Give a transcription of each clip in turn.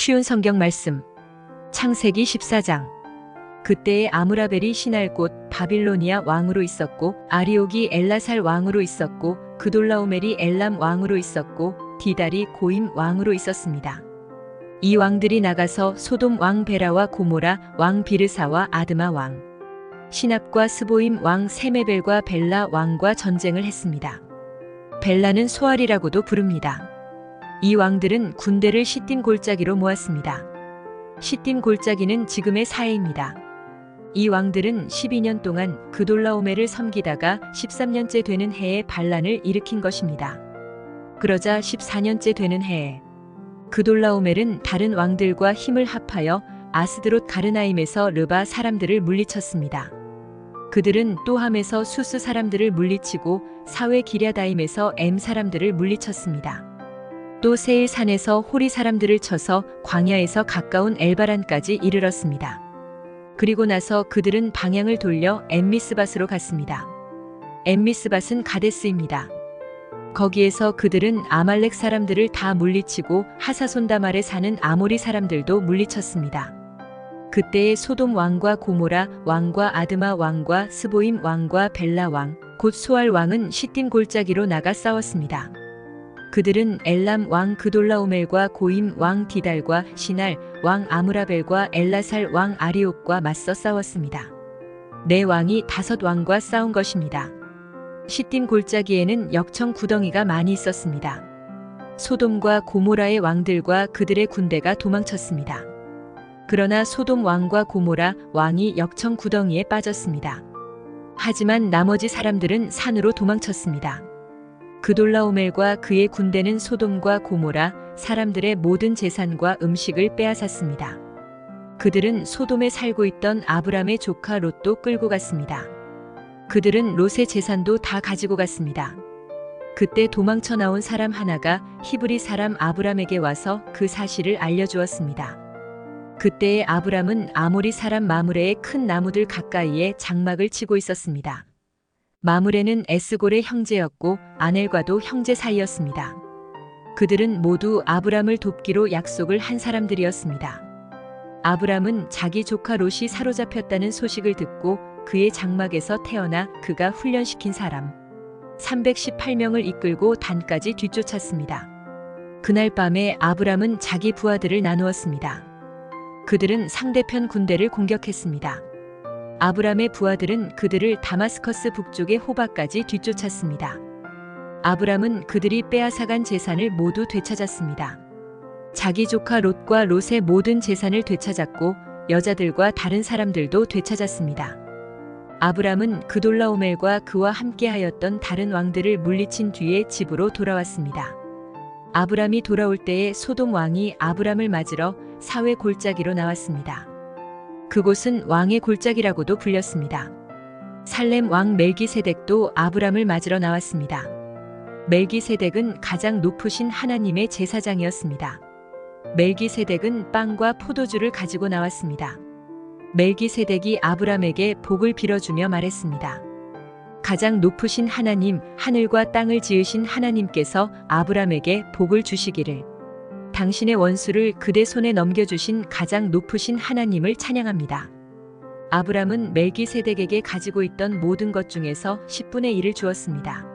쉬운 성경 말씀. 창세기 14장. 그때에 아므라벨이 시날곳 바빌로니아 왕으로 있었고, 아리옥이 엘라살 왕으로 있었고, 그돌라오멜이 엘람 왕으로 있었고, 디달이 고임 왕으로 있었습니다. 이 왕들이 나가서 소돔 왕 베라와 고모라 왕 비르사와 아드마 왕 시납과 스보임 왕 세메벨과 벨라 왕과 전쟁을 했습니다. 벨라는 소알이라고도 부릅니다. 이 왕들은 군대를 시딤 골짜기로 모았습니다. 시딤 골짜기는 지금의 사해입니다. 이 왕들은 12년 동안 그돌라오멜을 섬기다가 13년째 되는 해에 반란을 일으킨 것입니다. 그러자 14년째 되는 해에 그돌라오멜은 다른 왕들과 힘을 합하여 아스드롯 가르나임에서 르바 사람들을 물리쳤습니다. 그들은 또함에서 수스 사람들을 물리치고 사웨 기랴다임에서 엠 사람들을 물리쳤습니다. 또 세일산에서 호리 사람들을 쳐서 광야에서 가까운 엘바란까지 이르렀습니다. 그리고 나서 그들은 방향을 돌려 엠미스밧으로 갔습니다. 엠미스밧은 가데스입니다. 거기에서 그들은 아말렉 사람들을 다 물리치고 하사손다말에 사는 아모리 사람들도 물리쳤습니다. 그때에 소돔 왕과 고모라 왕과 아드마 왕과 스보임 왕과 벨라 왕, 곧 소알 왕은 시딤 골짜기로 나가 싸웠습니다. 그들은 엘람 왕 그돌라오멜과 고임 왕 디달과 시날 왕 아므라벨과 엘라살 왕 아리옥과 맞서 싸웠습니다. 네 왕이 5 왕과 싸운 것입니다. 시딤 골짜기에는 역청 구덩이가 많이 있었습니다. 소돔과 고모라의 왕들과 그들의 군대가 도망쳤습니다. 그러나 소돔 왕과 고모라 왕이 역청 구덩이에 빠졌습니다. 하지만 나머지 사람들은 산으로 도망쳤습니다. 그돌라오멜과 그의 군대는 소돔과 고모라 사람들의 모든 재산과 음식을 빼앗았습니다. 그들은 소돔에 살고 있던 아브람의 조카 롯도 끌고 갔습니다. 그들은 롯의 재산도 다 가지고 갔습니다. 그때 도망쳐 나온 사람 하나가 히브리 사람 아브람에게 와서 그 사실을 알려주었습니다. 그때의 아브람은 아모리 사람 마므레의 큰 나무들 가까이에 장막을 치고 있었습니다. 마므레는 에스골의 형제였고 아넬과도 형제 사이였습니다. 그들은 모두 아브람을 돕기로 약속을 한 사람들이었습니다. 아브람은 자기 조카 롯이 사로잡혔다는 소식을 듣고 그의 장막에서 태어나 그가 훈련시킨 사람 318명을 이끌고 단까지 뒤쫓았습니다. 그날 밤에 아브람은 자기 부하들을 나누었습니다. 그들은 상대편 군대를 공격했습니다. 아브람의 부하들은 그들을 다마스커스 북쪽의 호바까지 뒤쫓았습니다. 아브람은 그들이 빼앗아간 재산을 모두 되찾았습니다. 자기 조카 롯과 롯의 모든 재산을 되찾았고 여자들과 다른 사람들도 되찾았습니다. 아브람은 그돌라오멜과 그와 함께하였던 다른 왕들을 물리친 뒤에 집으로 돌아왔습니다. 아브람이 돌아올 때에 소돔 왕이 아브람을 맞으러 사웨 골짜기로 나왔습니다. 그곳은 왕의 골짜기라고도 불렸습니다. 살렘 왕 멜기세덱도 아브람을 맞으러 나왔습니다. 멜기세덱은 가장 높으신 하나님의 제사장이었습니다. 멜기세덱은 빵과 포도주를 가지고 나왔습니다. 멜기세덱이 아브람에게 복을 빌어주며 말했습니다. 가장 높으신 하나님, 하늘과 땅을 지으신 하나님께서 아브람에게 복을 주시기를. 당신의 원수를 그대 손에 넘겨주신 가장 높으신 하나님을 찬양합니다. 아브람은 멜기세덱에게 가지고 있던 모든 것 중에서 10분의 1을 주었습니다.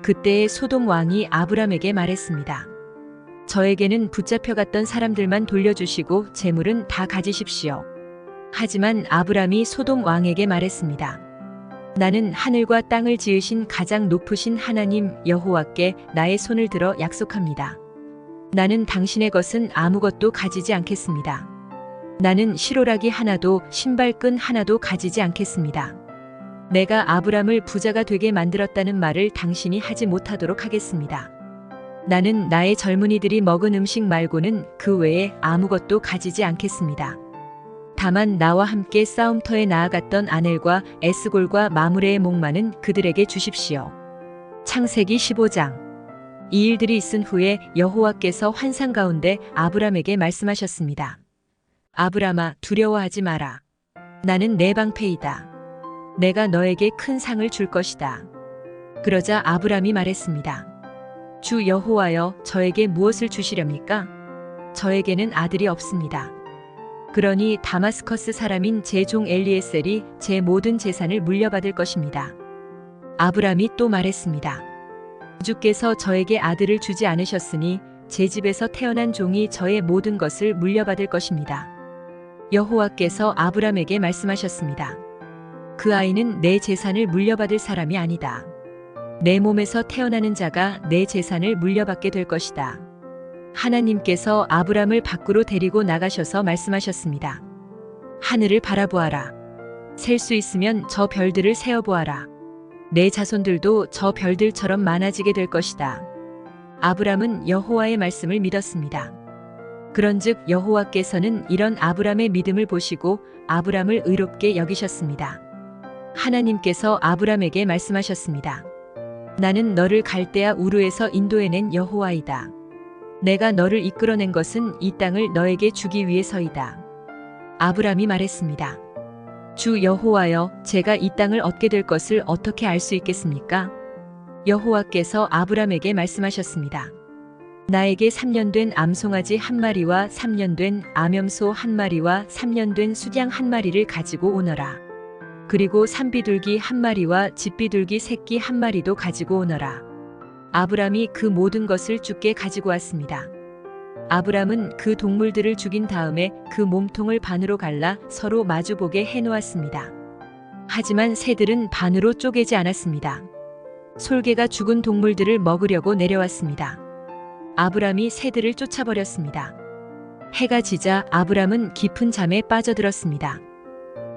그때의 소돔 왕이 아브람에게 말했습니다. 저에게는 붙잡혀갔던 사람들만 돌려주시고 재물은 다 가지십시오. 하지만 아브람이 소돔 왕에게 말했습니다. 나는 하늘과 땅을 지으신 가장 높으신 하나님 여호와께 나의 손을 들어 약속합니다. 나는 당신의 것은 아무것도 가지지 않겠습니다. 나는 시로라기 하나도 신발끈 하나도 가지지 않겠습니다. 내가 아브람을 부자가 되게 만들었다는 말을 당신이 하지 못하도록 하겠습니다. 나는 나의 젊은이들이 먹은 음식 말고는 그 외에 아무것도 가지지 않겠습니다. 다만 나와 함께 싸움터에 나아갔던 아넬과 에스골과 마므레의 목마는 그들에게 주십시오. 창세기 15장. 이 일들이 있은 후에 여호와께서 환상 가운데 아브람에게 말씀하셨습니다. 아브람아, 두려워하지 마라. 나는 내 방패이다. 내가 너에게 큰 상을 줄 것이다. 그러자 아브람이 말했습니다. 주 여호와여, 저에게 무엇을 주시렵니까? 저에게는 아들이 없습니다. 그러니 다마스커스 사람인 제 종 엘리에셀이 제 모든 재산을 물려받을 것입니다. 아브람이 또 말했습니다. 주께서 저에게 아들을 주지 않으셨으니 제 집에서 태어난 종이 저의 모든 것을 물려받을 것입니다. 여호와께서 아브람에게 말씀하셨습니다. 그 아이는 내 재산을 물려받을 사람이 아니다. 내 몸에서 태어나는 자가 내 재산을 물려받게 될 것이다. 하나님께서 아브람을 밖으로 데리고 나가셔서 말씀하셨습니다. 하늘을 바라보아라. 셀 수 있으면 저 별들을 세어보아라. 내 자손들도 저 별들처럼 많아지게 될 것이다. 아브람은 여호와의 말씀을 믿었습니다. 그런즉 여호와께서는 이런 아브람의 믿음을 보시고 아브람을 의롭게 여기셨습니다. 하나님께서 아브람에게 말씀하셨습니다. 나는 너를 갈대아 우르에서 인도해낸 여호와이다. 내가 너를 이끌어낸 것은 이 땅을 너에게 주기 위해서이다. 아브람이 말했습니다. 주 여호와여, 제가 이 땅을 얻게 될 것을 어떻게 알 수 있겠습니까? 여호와께서 아브람에게 말씀하셨습니다. 나에게 3년 된 암송아지 1마리와 3년 된 암염소 1마리와 3년 된 수양 1마리를 가지고 오너라. 그리고 산비둘기 1마리와 집비둘기 새끼 1마리도 가지고 오너라. 아브람이 그 모든 것을 주께 가지고 왔습니다. 아브람은 그 동물들을 죽인 다음에 그 몸통을 반으로 갈라 서로 마주보게 해놓았습니다. 하지만 새들은 반으로 쪼개지 않았습니다. 솔개가 죽은 동물들을 먹으려고 내려왔습니다. 아브람이 새들을 쫓아버렸습니다. 해가 지자 아브람은 깊은 잠에 빠져들었습니다.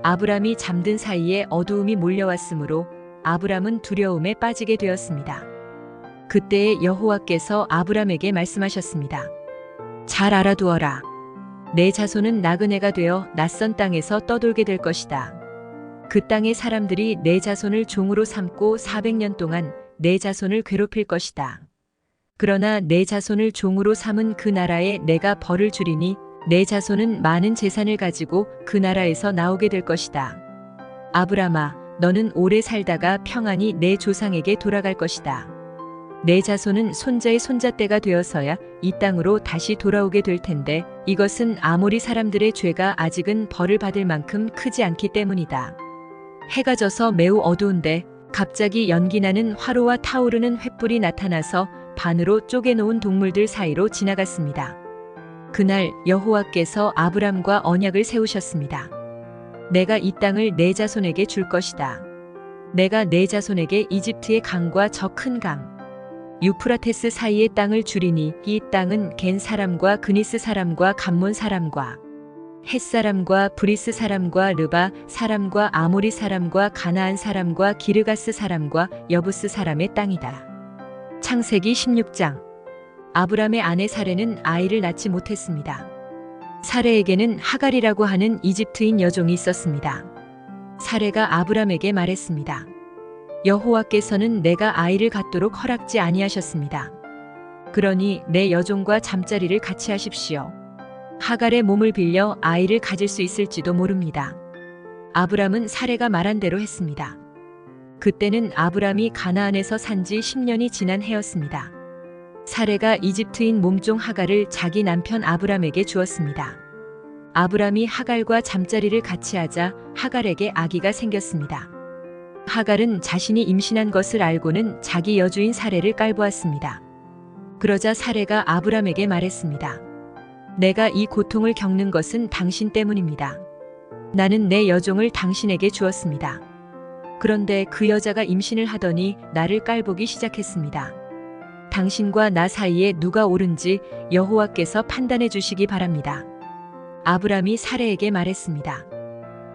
아브람이 잠든 사이에 어두움이 몰려왔으므로 아브람은 두려움에 빠지게 되었습니다. 그때에 여호와께서 아브람에게 말씀하셨습니다. 잘 알아두어라. 내 자손은 나그네가 되어 낯선 땅에서 떠돌게 될 것이다. 그 땅의 사람들이 내 자손을 종으로 삼고 400년 동안 내 자손을 괴롭힐 것이다. 그러나 내 자손을 종으로 삼은 그 나라에 내가 벌을 주리니 내 자손은 많은 재산을 가지고 그 나라에서 나오게 될 것이다. 아브람아, 너는 오래 살다가 평안히 내 조상에게 돌아갈 것이다. 내 자손은 손자의 손자때가 되어서야 이 땅으로 다시 돌아오게 될 텐데 이것은 아모리 사람들의 죄가 아직은 벌을 받을 만큼 크지 않기 때문이다. 해가 져서 매우 어두운데 갑자기 연기나는 화로와 타오르는 횃불이 나타나서 반으로 쪼개놓은 동물들 사이로 지나갔습니다. 그날 여호와께서 아브람과 언약을 세우셨습니다. 내가 이 땅을 내 자손에게 줄 것이다. 내가 내 자손에게 이집트의 강과 저 큰 강, 유프라테스 사이의 땅을 주리니 이 땅은 겐 사람과 그니스 사람과 감몬 사람과 헷 사람과 브리스 사람과 르바 사람과 아모리 사람과 가나안 사람과 기르가스 사람과 여부스 사람의 땅이다. 창세기 16장. 아브람의 아내 사레는 아이를 낳지 못했습니다. 사레에게는 하갈이라고 하는 이집트인 여종이 있었습니다. 사레가 아브람에게 말했습니다. 여호와께서는 내가 아이를 갖도록 허락지 아니하셨습니다. 그러니 내 여종과 잠자리를 같이 하십시오. 하갈의 몸을 빌려 아이를 가질 수 있을지도 모릅니다. 아브람은 사레가 말한 대로 했습니다. 그때는 아브람이 가나안에서 산 지 10년이 지난 해였습니다. 사레가 이집트인 몸종 하갈을 자기 남편 아브람에게 주었습니다. 아브람이 하갈과 잠자리를 같이 하자 하갈에게 아기가 생겼습니다. 하갈은 자신이 임신한 것을 알고는 자기 여주인 사레를 깔보았습니다. 그러자 사레가 아브람에게 말했습니다. 내가 이 고통을 겪는 것은 당신 때문입니다. 나는 내 여종을 당신에게 주었습니다. 그런데 그 여자가 임신을 하더니 나를 깔보기 시작했습니다. 당신과 나 사이에 누가 옳은지 여호와께서 판단해 주시기 바랍니다. 아브람이 사레에게 말했습니다.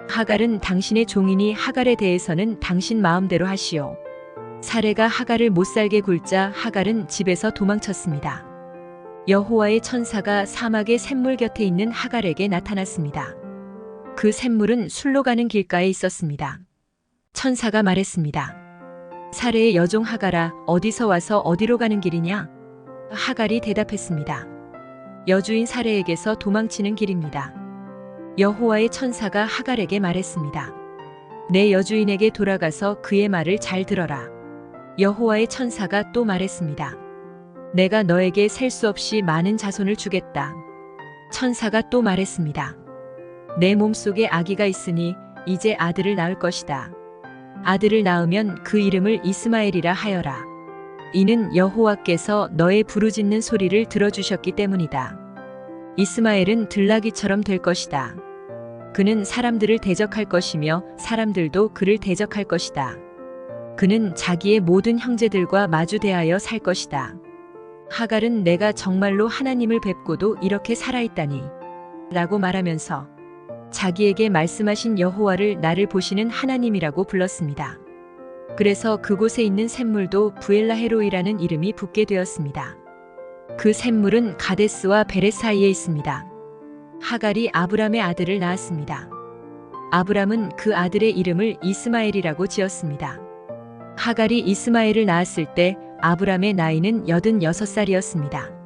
하갈은 당신의 종이니 하갈에 대해서는 당신 마음대로 하시오. 사레가 하갈을 못살게 굴자 하갈은 집에서 도망쳤습니다. 여호와의 천사가 사막의 샘물 곁에 있는 하갈에게 나타났습니다. 그 샘물은 술로 가는 길가에 있었습니다. 천사가 말했습니다. 사레의 여종 하갈아, 어디서 와서 어디로 가는 길이냐? 하갈이 대답했습니다. 여주인 사레에게서 도망치는 길입니다. 여호와의 천사가 하갈에게 말했습니다. 내 여주인에게 돌아가서 그의 말을 잘 들어라. 여호와의 천사가 또 말했습니다. 내가 너에게 셀 수 없이 많은 자손을 주겠다. 천사가 또 말했습니다. 내 몸속에 아기가 있으니 이제 아들을 낳을 것이다. 아들을 낳으면 그 이름을 이스마엘이라 하여라. 이는 여호와께서 너의 부르짖는 소리를 들어주셨기 때문이다. 이스마엘은 들나귀처럼 될 것이다. 그는 사람들을 대적할 것이며 사람들도 그를 대적할 것이다. 그는 자기의 모든 형제들과 마주 대하여 살 것이다. 하갈은 내가 정말로 하나님을 뵙고도 이렇게 살아있다니 라고 말하면서 자기에게 말씀하신 여호와를 나를 보시는 하나님이라고 불렀습니다. 그래서 그곳에 있는 샘물도 부엘라헤로이라는 이름이 붙게 되었습니다. 그 샘물은 가데스와 베렛 사이에 있습니다. 하갈이 아브람의 아들을 낳았습니다. 아브람은 그 아들의 이름을 이스마엘이라고 지었습니다. 하갈이 이스마엘을 낳았을 때 아브람의 나이는 86살이었습니다.